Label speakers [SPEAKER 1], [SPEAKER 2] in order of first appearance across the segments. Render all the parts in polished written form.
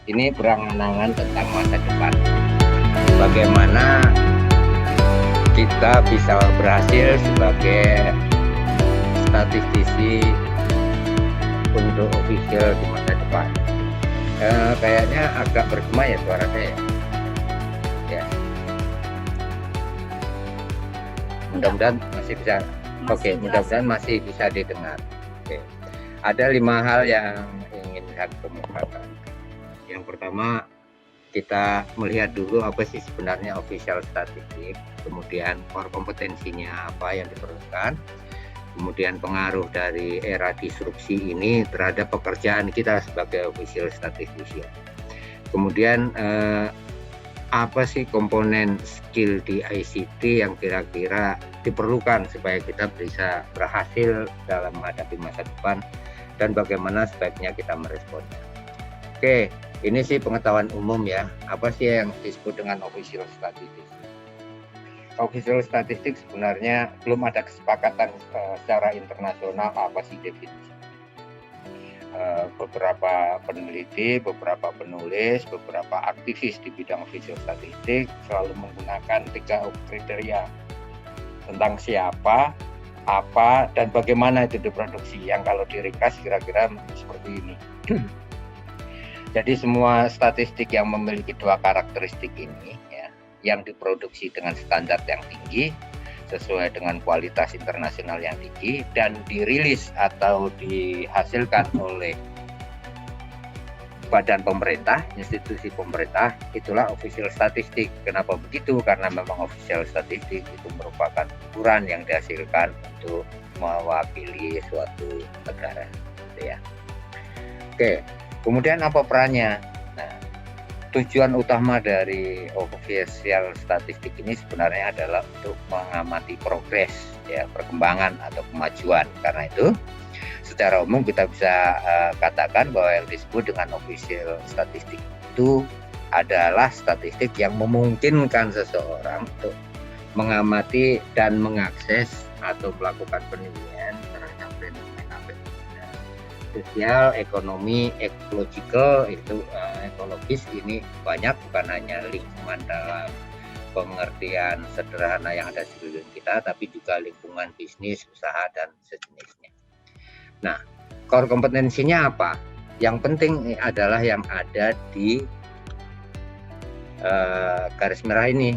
[SPEAKER 1] ini berangan-angan tentang masa depan. Bagaimana kita bisa berhasil sebagai statistisi untuk official di masa depan. Kayaknya agak bergema ya suaranya ya. Ya. Mudah-mudahan masih bisa. Oke, mudah-mudahan masih bisa didengar. Oke. Ada 5 hal yang ingin saya kemukakan. Yang pertama, kita melihat dulu apa sih sebenarnya official statistik, kemudian core kompetensinya apa yang diperlukan, kemudian pengaruh dari era disrupsi ini terhadap pekerjaan kita sebagai official statistician. Kemudian apa sih komponen skill di ICT yang kira-kira diperlukan supaya kita bisa berhasil dalam menghadapi masa depan dan bagaimana sebaiknya kita meresponnya. Oke, ini sih pengetahuan umum ya. Apa sih yang disebut dengan official statistics? Official statistik sebenarnya belum ada kesepakatan secara internasional apa sih definisi. Beberapa peneliti, beberapa penulis, beberapa aktivis di bidang official statistik selalu menggunakan 3 kriteria tentang siapa, apa, dan bagaimana itu diproduksi. Yang kalau diringkas kira-kira seperti ini. Jadi semua statistik yang memiliki 2 karakteristik ini ya, yang diproduksi dengan standar yang tinggi sesuai dengan kualitas internasional yang tinggi dan dirilis atau dihasilkan oleh badan pemerintah, institusi pemerintah, itulah official statistik. Kenapa begitu? Karena memang official statistik itu merupakan ukuran yang dihasilkan untuk mewakili suatu negara, gitu ya. Oke, kemudian apa perannya? Nah, tujuan utama dari official statistik ini sebenarnya adalah untuk mengamati progres, ya, perkembangan atau kemajuan. Karena itu, secara umum kita bisa katakan bahwa yang disebut dengan official statistik itu adalah statistik yang memungkinkan seseorang untuk mengamati dan mengakses atau melakukan penilaian terhadap fenomena-fenomena sosial, ekonomi, ekological, itu ekologis ini banyak, bukan hanya lingkungan dalam pengertian sederhana yang ada di sekeliling kita, tapi juga lingkungan bisnis, usaha, dan sejenisnya. Nah, core kompetensinya apa? Yang penting adalah yang ada di garis merah ini.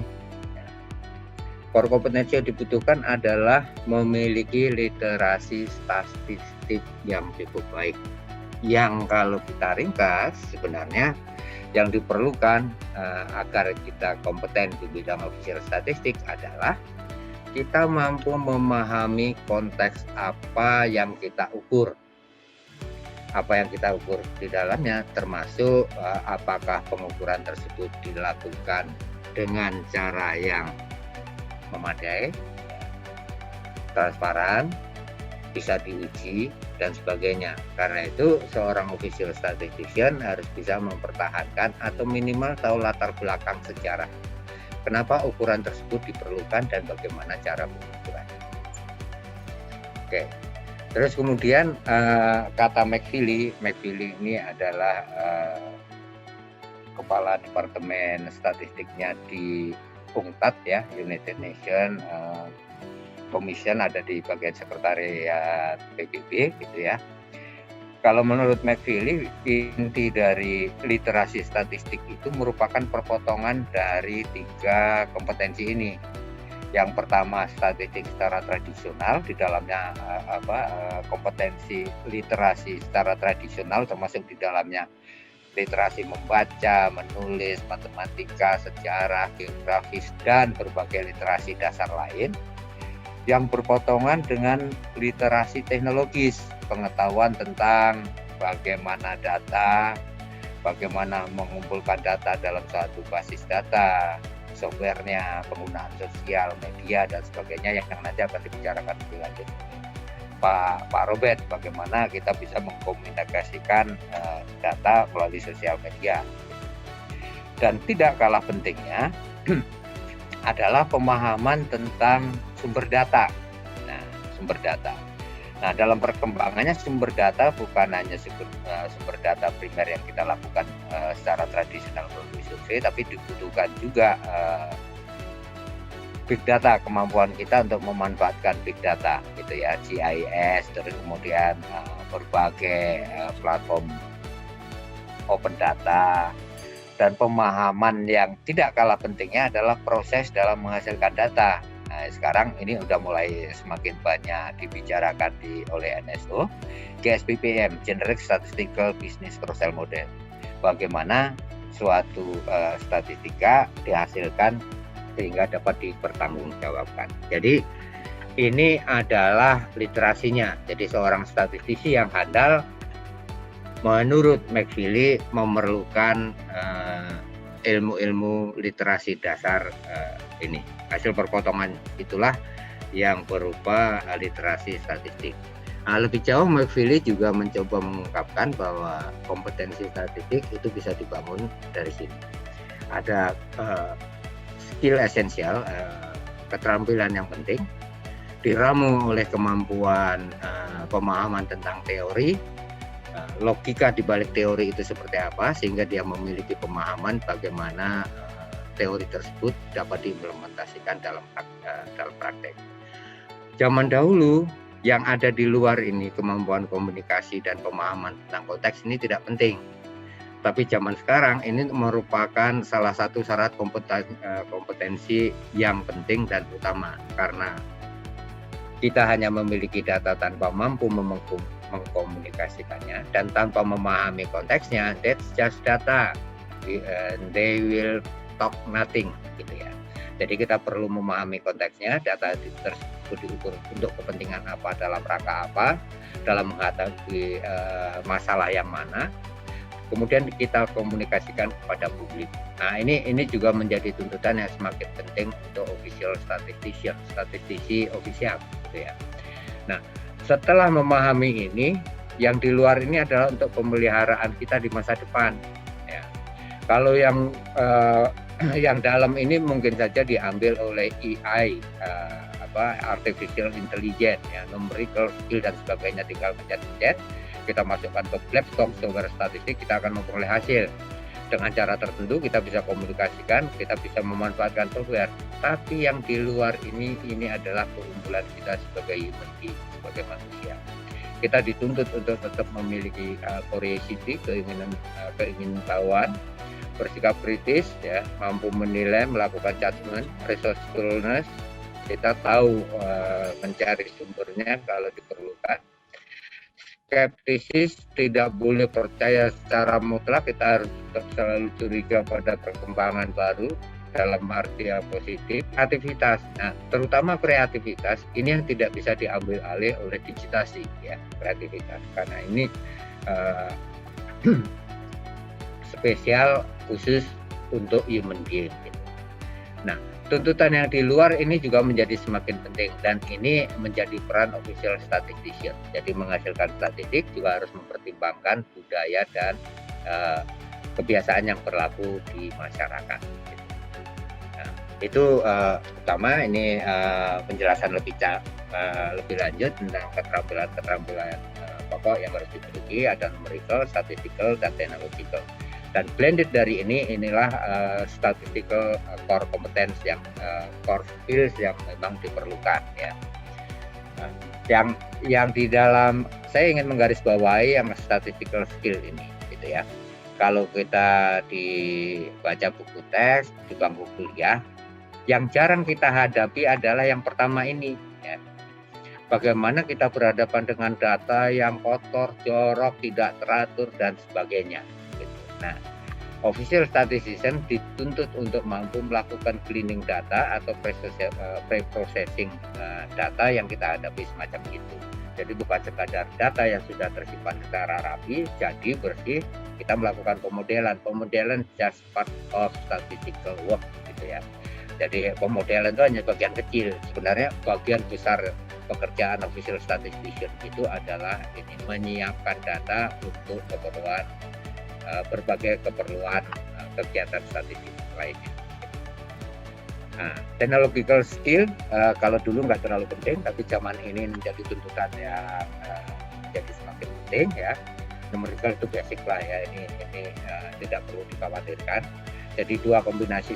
[SPEAKER 1] Core kompetensi yang dibutuhkan adalah memiliki literasi statistik yang cukup baik. Yang kalau kita ringkas sebenarnya yang diperlukan agar kita kompeten di bidang official statistik adalah kita mampu memahami konteks apa yang kita ukur. Apa yang kita ukur di dalamnya termasuk apakah pengukuran tersebut dilakukan dengan cara yang memadai, transparan, bisa diuji, dan sebagainya. Karena itu seorang official statistician harus bisa mempertahankan atau minimal tahu latar belakang sejarah. Kenapa ukuran tersebut diperlukan dan bagaimana cara pengukurannya. Oke, terus kemudian kata McFeely ini adalah kepala departemen statistiknya di UNCTAD ya, United Nations Commission, ada di bagian sekretariat PBB gitu ya. Kalau menurut McFeely, inti dari literasi statistik itu merupakan perpotongan dari 3 kompetensi ini. Yang pertama statistik secara tradisional, di dalamnya kompetensi literasi secara tradisional termasuk di dalamnya literasi membaca, menulis, matematika, sejarah, geografis, dan berbagai literasi dasar lain. Yang berpotongan dengan literasi teknologis, pengetahuan tentang bagaimana data, bagaimana mengumpulkan data dalam satu basis data, softwarenya, penggunaan sosial media, dan sebagainya yang nanti akan dibicarakan lebih lanjut Pak Robert, bagaimana kita bisa mengkomunikasikan data melalui sosial media. Dan tidak kalah pentingnya adalah pemahaman tentang sumber data. Nah, sumber data. Nah, dalam perkembangannya sumber data bukan hanya sumber data primer yang kita lakukan secara metode, tapi dibutuhkan juga big data, kemampuan kita untuk memanfaatkan big data gitu ya, GIS, terus kemudian berbagai platform open data, dan pemahaman yang tidak kalah pentingnya adalah proses dalam menghasilkan data. Nah, sekarang ini udah mulai semakin banyak dibicarakan oleh NSO, GSPPM, Generic Statistical Business Process Model. Bagaimana suatu statistika dihasilkan sehingga dapat dipertanggungjawabkan. Jadi ini adalah literasinya. Jadi seorang statistisi yang handal menurut McFeely memerlukan ilmu-ilmu literasi dasar ini. Hasil perpotongan itulah yang berupa literasi statistik. Nah, lebih jauh McFeely juga mencoba mengungkapkan bahwa kompetensi statistik itu bisa dibangun dari sini. Ada skill esensial, keterampilan yang penting, diramu oleh kemampuan pemahaman tentang teori, logika di balik teori itu seperti apa, sehingga dia memiliki pemahaman bagaimana teori tersebut dapat diimplementasikan dalam praktek. Zaman dahulu yang ada di luar ini, kemampuan komunikasi dan pemahaman tentang konteks ini tidak penting. Tapi zaman sekarang ini merupakan salah satu syarat kompetensi yang penting dan utama, karena kita hanya memiliki data tanpa mampu mengkomunikasikannya dan tanpa memahami konteksnya, that's just data, they will talk nothing gitu ya. Jadi kita perlu memahami konteksnya, data tersebut diukur untuk kepentingan apa, dalam rangka apa, dalam menghadapi masalah yang mana, kemudian kita komunikasikan kepada publik. Nah, ini juga menjadi tuntutan yang semakin penting untuk official statistician, statistisi ofisial gitu ya. Nah, setelah memahami ini, yang di luar ini adalah untuk pemeliharaan kita di masa depan ya. Kalau yang dalam ini mungkin saja diambil oleh AI, artificial intelligence ya, numerical skill dan sebagainya, tinggal pencet-pencet, kita masukkan ke Blackbox software statistik, kita akan memperoleh hasil. Dengan cara tertentu kita bisa komunikasikan, kita bisa memanfaatkan software. Tapi yang di luar ini adalah keunggulan kita sebagai human being, sebagai manusia. Kita dituntut untuk tetap memiliki curiosity, keinginan tahuan, bersikap kritis, ya, mampu menilai, melakukan judgment, resourcefulness. Kita tahu mencari sumbernya kalau diperlukan. Skeptisis, tidak boleh percaya secara mutlak, kita harus selalu curiga pada perkembangan baru dalam arti yang positif. Aktivitas, nah terutama kreativitas, ini yang tidak bisa diambil alih oleh digitasi ya, kreativitas, karena ini spesial khusus untuk human being gitu. Nah, tuntutan yang di luar ini juga menjadi semakin penting, dan ini menjadi peran official statistician. Jadi menghasilkan statistik juga harus mempertimbangkan budaya dan kebiasaan yang berlaku di masyarakat. Nah, itu pertama, ini penjelasan lebih lanjut tentang keterampilan pokok yang harus dimiliki, ada numerical, statistical, dan technological. Dan blended dari inilah statistical core competence yang core skills yang memang diperlukan ya. Yang di dalam, saya ingin menggarisbawahi yang statistical skill ini gitu ya. Kalau kita dibaca buku teks di bangku kuliah, yang jarang kita hadapi adalah yang pertama ini ya. Bagaimana kita berhadapan dengan data yang kotor, jorok, tidak teratur dan sebagainya. Nah, official statistician dituntut untuk mampu melakukan cleaning data atau pre-processing data yang kita hadapi semacam itu. Jadi bukan sekadar data yang sudah tersimpan secara rapi, jadi bersih, kita melakukan pemodelan. Pemodelan just part of statistical work gitu ya. Jadi pemodelan itu hanya bagian kecil. Sebenarnya bagian besar pekerjaan official statistician itu adalah ini, menyiapkan data untuk keperluan berbagai keperluan kegiatan statistik lainnya. Nah, technological skill kalau dulu nggak terlalu penting, tapi zaman ini menjadi tuntutan yang jadi semakin penting ya. Numerical itu basic lah ya, ini tidak perlu dikhawatirkan. Jadi dua kombinasi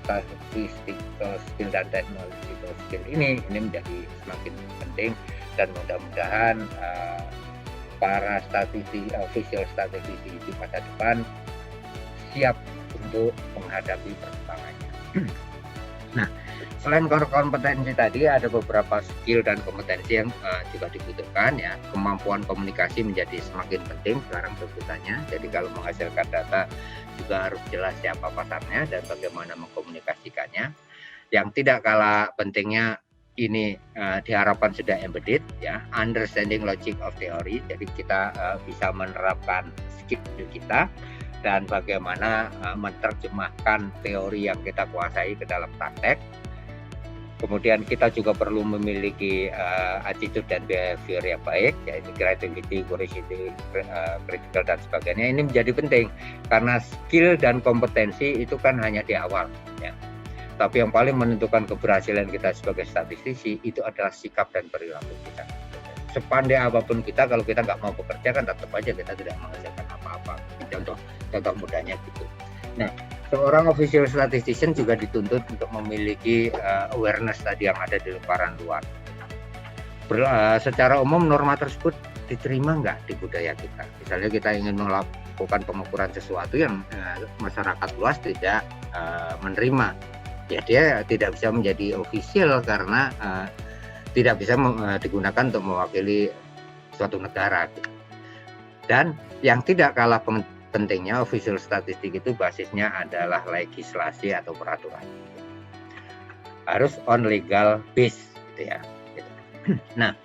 [SPEAKER 1] statistical skill dan technological skill ini menjadi semakin penting, dan mudah-mudahan para official statistisi di masa depan siap untuk menghadapi perkembangannya. Nah, selain kompetensi tadi, ada beberapa skill dan kompetensi yang juga dibutuhkan ya. Kemampuan komunikasi menjadi semakin penting sekarang sebutannya. Jadi kalau menghasilkan data juga harus jelas siapa pasarnya dan bagaimana mengkomunikasikannya. Yang tidak kalah pentingnya ini diharapkan sudah embedded ya, understanding logic of theory. Jadi kita bisa menerapkan skill kita dan bagaimana menerjemahkan teori yang kita kuasai ke dalam praktek. Kemudian kita juga perlu memiliki attitude dan behavior yang baik, yaitu creativity, curiosity, critical dan sebagainya. Ini menjadi penting karena skill dan kompetensi itu kan hanya di awal ya. Tapi yang paling menentukan keberhasilan kita sebagai statistisi itu adalah sikap dan perilaku kita. Sepandai apapun kita, kalau kita nggak mau bekerja kan tetap aja kita tidak menghasilkan apa-apa. Contoh mudahnya gitu. Nah, seorang official statistician juga dituntut untuk memiliki awareness tadi yang ada di lingkaran luar. Secara umum norma tersebut diterima nggak di budaya kita? Misalnya kita ingin melakukan pengukuran sesuatu yang masyarakat luas tidak menerima, ya dia tidak bisa menjadi official karena tidak bisa digunakan untuk mewakili suatu negara. Dan yang tidak kalah pentingnya, official statistik itu basisnya adalah legislasi atau peraturan. Harus on legal base gitu ya. Nah,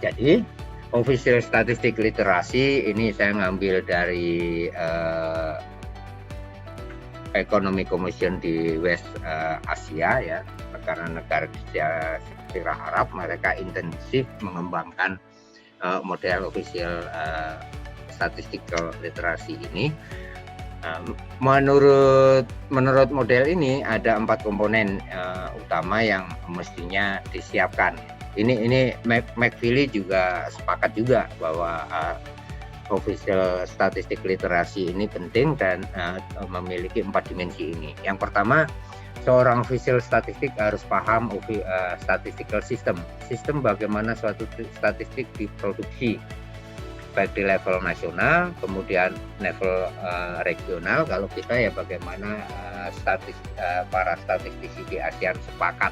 [SPEAKER 1] jadi official statistik literasi ini saya ngambil dari Economic Commission di West Asia ya, negara-negara di Jazirah Arab. Mereka intensif mengembangkan model official statistical literasi ini. Menurut model ini ada 4 komponen utama yang mestinya disiapkan. Ini McFeely juga sepakat juga bahwa official statistik literasi ini penting dan memiliki 4 dimensi ini. Yang pertama, seorang official statistik harus paham statistical system bagaimana suatu statistik diproduksi, baik di level nasional, kemudian level regional. Kalau kita ya bagaimana para statistisi di ASEAN sepakat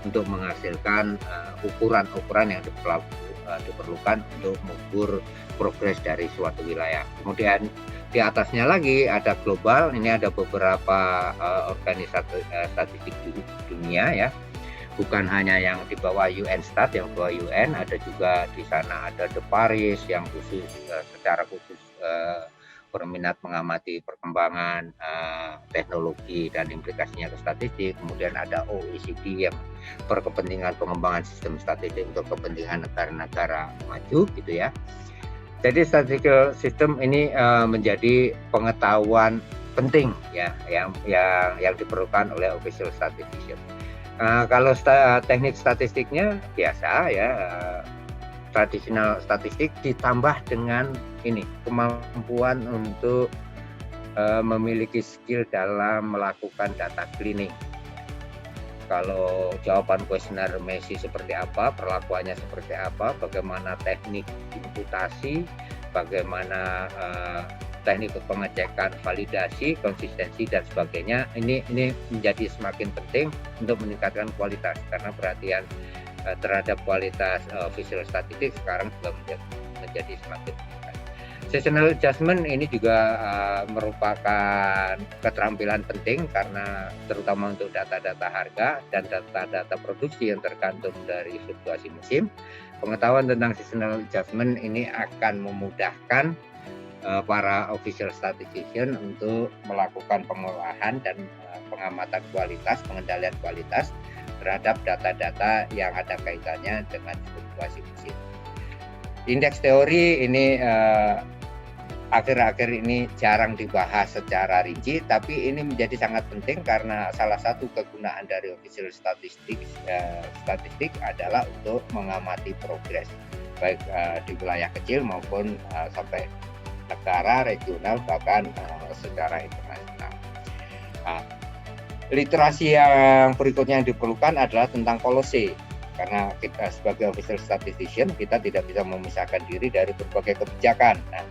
[SPEAKER 1] untuk menghasilkan ukuran-ukuran yang diperlukan untuk mengukur progres dari suatu wilayah. Kemudian di atasnya lagi ada global, ini ada beberapa organisasi statistik dunia ya, bukan hanya yang di bawah UN-Stat, yang bawah UN, ada juga di sana ada The Paris yang khusus secara khusus berminat mengamati perkembangan teknologi dan implikasinya ke statistik. Kemudian ada OECD yang berkepentingan pengembangan sistem statistik untuk kepentingan negara-negara maju gitu ya. Jadi statistical system ini menjadi pengetahuan penting ya yang diperlukan oleh official statistician. Kalau teknik statistiknya biasa ya, tradisional statistik ditambah dengan ini kemampuan untuk memiliki skill dalam melakukan data cleaning. Kalau jawaban kuesioner Messi seperti apa, perlakuannya seperti apa, bagaimana teknik imputasi, bagaimana teknik pengecekan validasi, konsistensi dan sebagainya, ini menjadi semakin penting untuk meningkatkan kualitas, karena perhatian terhadap kualitas official statistik sekarang juga menjadi semakin meningkat. Seasonal adjustment ini juga merupakan keterampilan penting karena terutama untuk data-data harga dan data-data produksi yang tergantung dari fluktuasi musim. Pengetahuan tentang seasonal adjustment ini akan memudahkan para official statistician untuk melakukan pengolahan dan pengamatan kualitas, pengendalian kualitas terhadap data-data yang ada kaitannya dengan fluktuasi musim. Indeks teori ini akhir-akhir ini jarang dibahas secara rinci, tapi ini menjadi sangat penting karena salah satu kegunaan dari official statistik adalah untuk mengamati progres baik di wilayah kecil maupun sampai negara, regional, bahkan secara internasional. Nah, literasi yang berikutnya yang diperlukan adalah tentang policy. Karena kita sebagai official statistician, kita tidak bisa memisahkan diri dari berbagai kebijakan. Nah,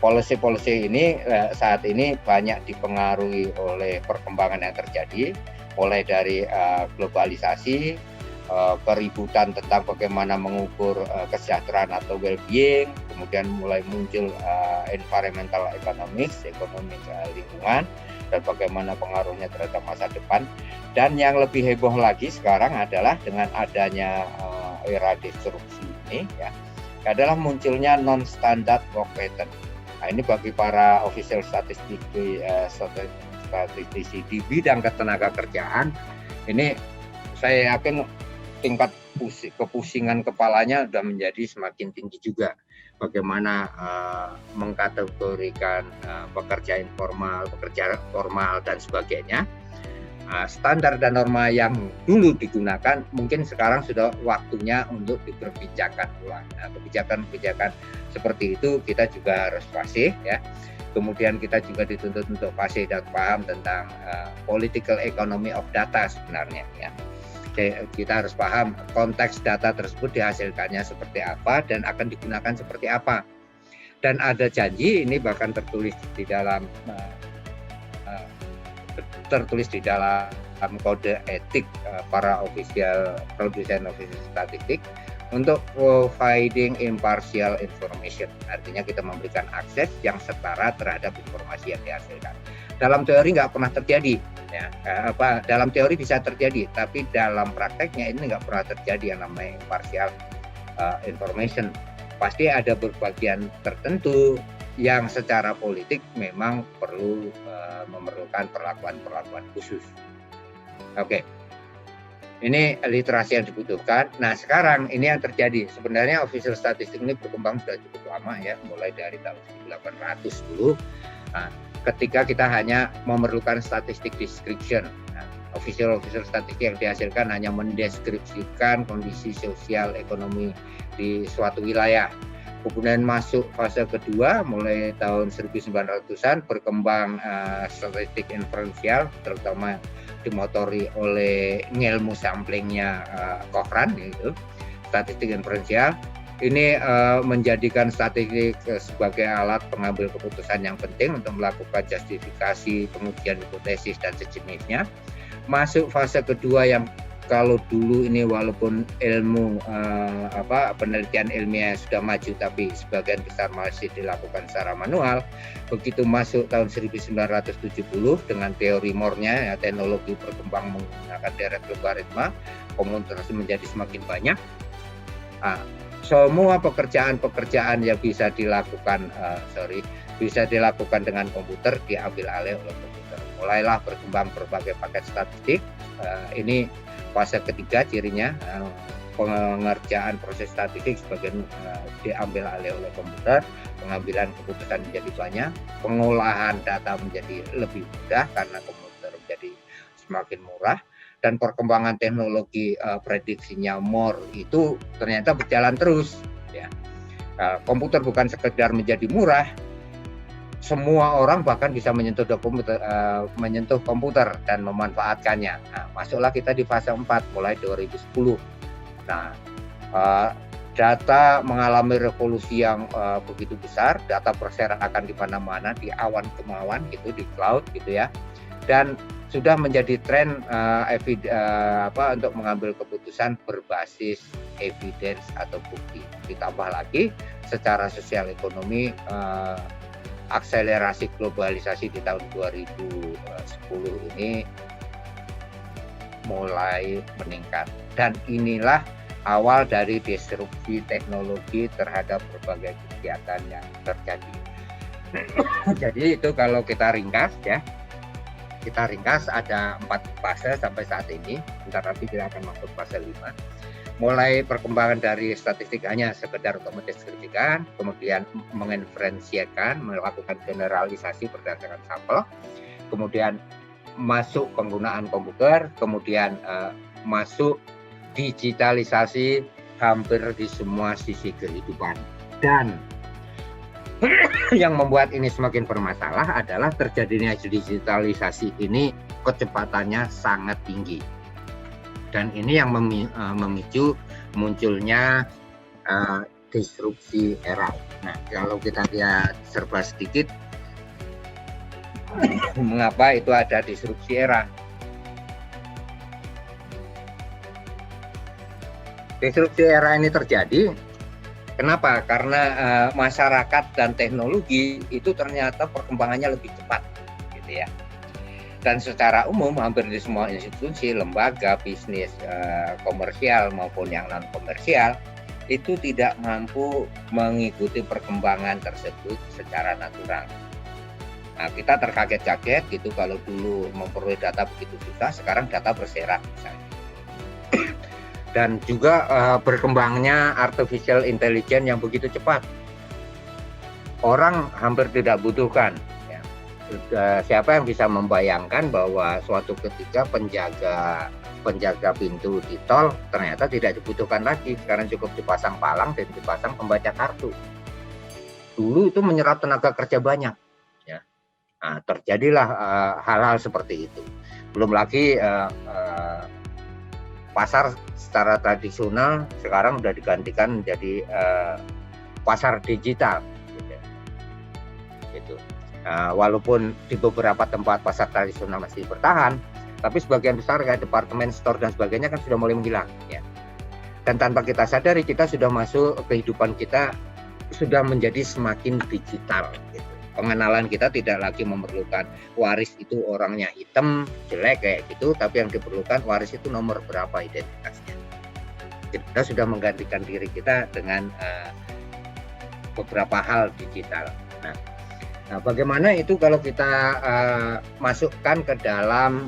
[SPEAKER 1] policy-policy ini saat ini banyak dipengaruhi oleh perkembangan yang terjadi, mulai dari globalisasi, keributan tentang bagaimana mengukur kesejahteraan atau well-being, kemudian mulai muncul environmental economics, ekonomi lingkungan, dan bagaimana pengaruhnya terhadap masa depan. Dan yang lebih heboh lagi sekarang adalah dengan adanya era disrupsi ini, ya, adalah munculnya non-standard work pattern. Nah, ini bagi para official statistisi di bidang ketenaga kerjaan, ini saya yakin tingkat kepusingan kepalanya sudah menjadi semakin tinggi juga. Bagaimana mengkategorikan pekerja informal, pekerja formal, dan sebagainya. Standar dan norma yang dulu digunakan mungkin sekarang sudah waktunya untuk diperbincangkan ulang. Nah, kebijakan-kebijakan seperti itu kita juga harus fasih, ya. Kemudian kita juga dituntut untuk fasih dan paham tentang political economy of data sebenarnya, ya. Kita harus paham konteks data tersebut dihasilkannya seperti apa dan akan digunakan seperti apa. Dan ada janji, ini bahkan tertulis di dalam kode etik para produsen official statistik untuk providing impartial information. Artinya kita memberikan akses yang setara terhadap informasi yang dihasilkan. Dalam teori nggak pernah terjadi, ya. Dalam teori bisa terjadi, tapi dalam prakteknya ini nggak pernah terjadi yang namanya impartial information. Pasti ada berbagian tertentu yang secara politik memang perlu memerlukan perlakuan khusus. Oke. Ini literasi yang dibutuhkan. Nah, sekarang ini yang terjadi. Sebenarnya official statistik ini berkembang sudah cukup lama, ya, mulai dari tahun 1800 dulu. Nah, ketika kita hanya memerlukan statistik description. Nah, official statistik yang dihasilkan hanya mendeskripsikan kondisi sosial ekonomi di suatu wilayah. Kemudian masuk fase kedua, mulai tahun 1900-an berkembang statistik inferensial, terutama dimotori oleh ilmu samplingnya Cochrane, gitu. Statistik inferensial ini menjadikan statistik sebagai alat pengambil keputusan yang penting untuk melakukan justifikasi pengujian hipotesis dan sejenisnya. Masuk fase kedua yang kalau dulu ini walaupun ilmu penelitian ilmiah sudah maju, tapi sebagian besar masih dilakukan secara manual. Begitu masuk tahun 1970 dengan teori Moore-nya, ya, teknologi berkembang menggunakan deret logaritma, komputer menjadi semakin banyak. Semua pekerjaan yang bisa dilakukan dengan komputer diambil alih oleh komputer. Mulailah berkembang berbagai paket statistik. Ini fase ketiga cirinya, pengerjaan proses statistik sebagian diambil alih oleh komputer, pengambilan keputusan menjadi banyak, pengolahan data menjadi lebih mudah karena komputer menjadi semakin murah, dan perkembangan teknologi prediksinya Moore itu ternyata berjalan terus, ya. Komputer bukan sekedar menjadi murah, semua orang bahkan bisa menyentuh komputer dan memanfaatkannya. Nah, masuklah kita di fase 4 mulai 2010. Nah, data mengalami revolusi yang begitu besar, data berserakan di mana-mana, di awan kemauan gitu, di cloud gitu, ya. Dan sudah menjadi tren untuk mengambil keputusan berbasis evidence atau bukti. Ditambah lagi secara sosial ekonomi, akselerasi globalisasi di tahun 2010 ini mulai meningkat, dan inilah awal dari disrupsi teknologi terhadap berbagai kegiatan yang terjadi. Jadi itu kalau kita ringkas, ya, ada 4 fase sampai saat ini. Bentar lagi kita akan masuk fase 5. Mulai perkembangan dari statistik hanya sekedar untuk mendeskripsikan, kemudian menginferensiakan, melakukan generalisasi berdasarkan sampel, kemudian masuk penggunaan komputer, kemudian masuk digitalisasi hampir di semua sisi kehidupan. Dan Yang membuat ini semakin bermasalah adalah terjadinya digitalisasi ini kecepatannya sangat tinggi. Dan ini yang memicu munculnya disrupsi era. Nah, kalau kita lihat serba sedikit, mengapa itu ada disrupsi era? Disrupsi era ini terjadi, kenapa? Karena masyarakat dan teknologi itu ternyata perkembangannya lebih cepat, gitu ya. Dan secara umum hampir di semua institusi, lembaga, bisnis komersial maupun yang non komersial itu tidak mampu mengikuti perkembangan tersebut secara natural. Nah, kita terkaget-kaget gitu kalau dulu memperoleh data begitu susah, sekarang data berserakan misalnya. Dan juga berkembangnya artificial intelligence yang begitu cepat. Orang hampir tidak butuhkan. Ya. Siapa yang bisa membayangkan bahwa suatu ketika penjaga pintu di tol ternyata tidak dibutuhkan lagi. Sekarang cukup dipasang palang dan dipasang pembaca kartu. Dulu itu menyerap tenaga kerja banyak. Ya. Nah, terjadilah hal-hal seperti itu. Belum lagi pasar secara tradisional sekarang sudah digantikan menjadi pasar digital, gitu. Walaupun di beberapa tempat pasar tradisional masih bertahan, tapi sebagian besar kayak departemen store dan sebagainya kan sudah mulai menghilang, ya. Dan tanpa kita sadari kita sudah masuk kehidupan kita sudah menjadi semakin digital, gitu. Pengenalan kita tidak lagi memerlukan waris itu orangnya hitam, jelek kayak gitu, tapi yang diperlukan waris itu nomor berapa identitasnya. Kita sudah menggantikan diri kita dengan beberapa hal digital. Nah, bagaimana itu kalau kita masukkan ke dalam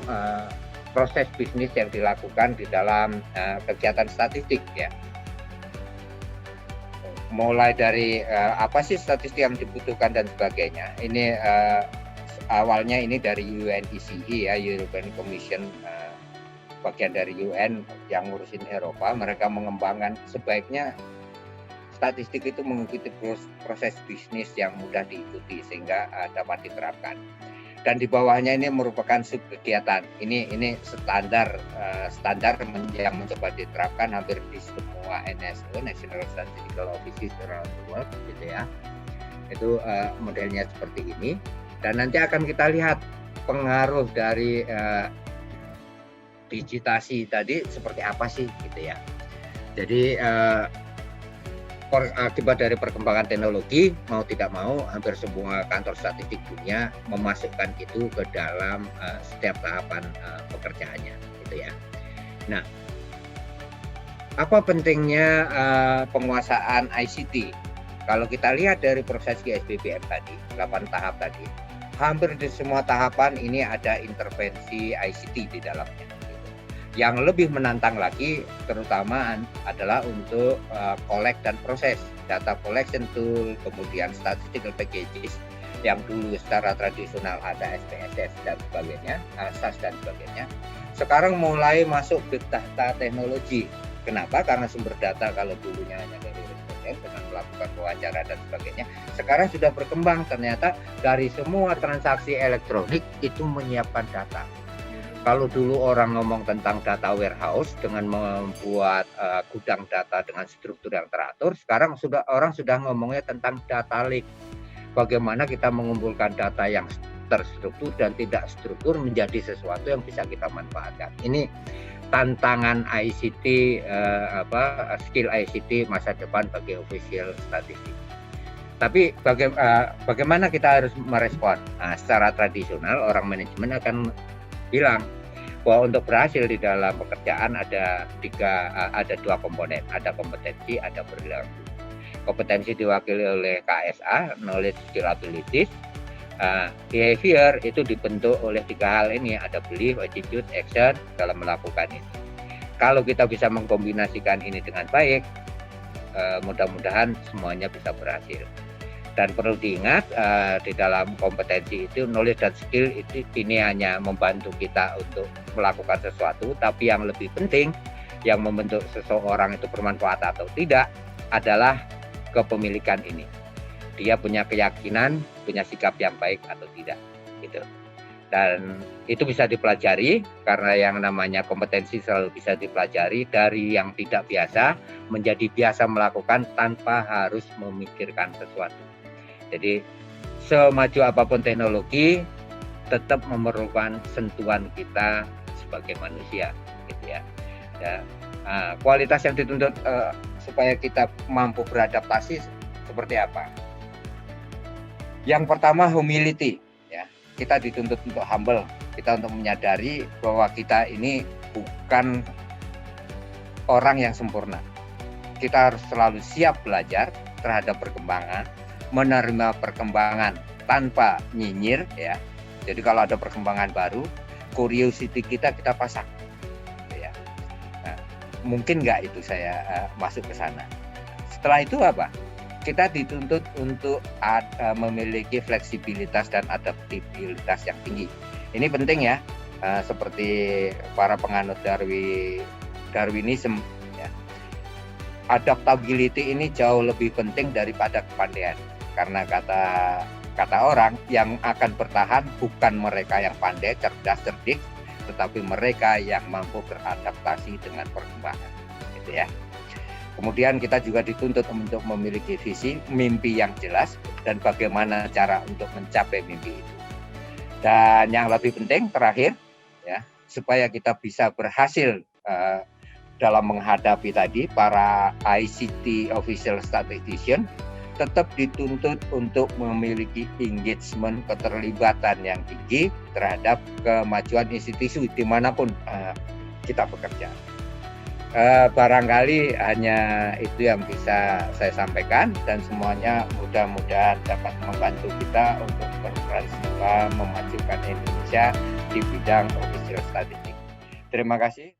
[SPEAKER 1] proses bisnis yang dilakukan di dalam kegiatan statistik, ya. Mulai dari apa sih statistik yang dibutuhkan dan sebagainya. Ini awalnya ini dari UNECE, ya, European Commission, bagian dari UN yang ngurusin Eropa. Mereka mengembangkan sebaiknya statistik itu mengikuti proses bisnis yang mudah diikuti sehingga dapat diterapkan. Dan di bawahnya ini merupakan subkegiatan. Ini standar yang mencoba diterapkan hampir di semua NSO, National Statistical Offices around the world, gitu ya. Itu modelnya seperti ini. Dan nanti akan kita lihat pengaruh dari digitasi tadi seperti apa sih, gitu ya. Jadi akibat dari perkembangan teknologi, mau tidak mau hampir semua kantor statistik dunia memasukkan itu ke dalam setiap tahapan pekerjaannya, gitu ya. Nah, apa pentingnya penguasaan ICT? Kalau kita lihat dari proses GSBBM tadi, 8 tahap tadi, hampir di semua tahapan ini ada intervensi ICT di dalamnya. Yang lebih menantang lagi terutama adalah untuk collect dan proses data collection tool, kemudian statistical packages yang dulu secara tradisional ada SPSS dan sebagainya, SAS dan sebagainya. Sekarang mulai masuk big data teknologi. Kenapa? Karena sumber data kalau dulunya hanya dari responden dengan melakukan wawancara dan sebagainya, sekarang sudah berkembang ternyata dari semua transaksi elektronik itu menyiapkan data. Kalau dulu orang ngomong tentang data warehouse dengan membuat gudang data dengan struktur yang teratur, sekarang orang sudah ngomongnya tentang data lake. Bagaimana kita mengumpulkan data yang terstruktur dan tidak struktur menjadi sesuatu yang bisa kita manfaatkan. Ini tantangan ICT, skill ICT masa depan bagi official statistik. Tapi bagaimana kita harus merespon? Nah, secara tradisional orang manajemen akan bilang bahwa untuk berhasil di dalam pekerjaan ada dua komponen, ada kompetensi, ada perilaku. Kompetensi diwakili oleh KSA, knowledge, skill, abilities. Behavior itu dibentuk oleh 3 hal ini, ada belief, attitude, action dalam melakukan itu. Kalau kita bisa mengkombinasikan ini dengan baik, mudah-mudahan semuanya bisa berhasil. Dan perlu diingat di dalam kompetensi itu knowledge dan skill ini hanya membantu kita untuk melakukan sesuatu, tapi yang lebih penting yang membentuk seseorang itu bermanfaat atau tidak adalah kepemilikan ini. dia punya keyakinan, punya sikap yang baik atau tidak, gitu. Dan itu bisa dipelajari karena yang namanya kompetensi selalu bisa dipelajari dari yang tidak biasa menjadi biasa melakukan tanpa harus memikirkan sesuatu. Jadi semaju apapun teknologi tetap memerlukan sentuhan kita sebagai manusia, gitu ya. Kualitas yang dituntut supaya kita mampu beradaptasi seperti apa? Yang pertama humility, ya. Kita dituntut untuk humble, kita untuk menyadari bahwa kita ini bukan orang yang sempurna. Kita harus selalu siap belajar terhadap perkembangan, menerima perkembangan tanpa nyinyir, ya. Jadi kalau ada perkembangan baru, curiosity kita pasang, ya. Nah, mungkin nggak itu saya masuk ke sana. Setelah itu apa? Kita dituntut untuk memiliki fleksibilitas dan adaptabilitas yang tinggi. Ini penting ya, seperti para penganut Darwinism. Ya. Adaptability ini jauh lebih penting daripada kepandaian, karena kata orang yang akan bertahan bukan mereka yang pandai, cerdas, cerdik, tetapi mereka yang mampu beradaptasi dengan perkembangan. Gitu ya. Kemudian kita juga dituntut untuk memiliki visi, mimpi yang jelas, dan bagaimana cara untuk mencapai mimpi itu. Dan yang lebih penting terakhir, ya, supaya kita bisa berhasil dalam menghadapi tadi para ICT Official Statistician, tetap dituntut untuk memiliki engagement, keterlibatan yang tinggi terhadap kemajuan institusi dimanapun kita bekerja. Barangkali hanya itu yang bisa saya sampaikan, dan semuanya mudah-mudahan dapat membantu kita untuk berperan serta memajukan Indonesia di bidang official statistik. Terima kasih.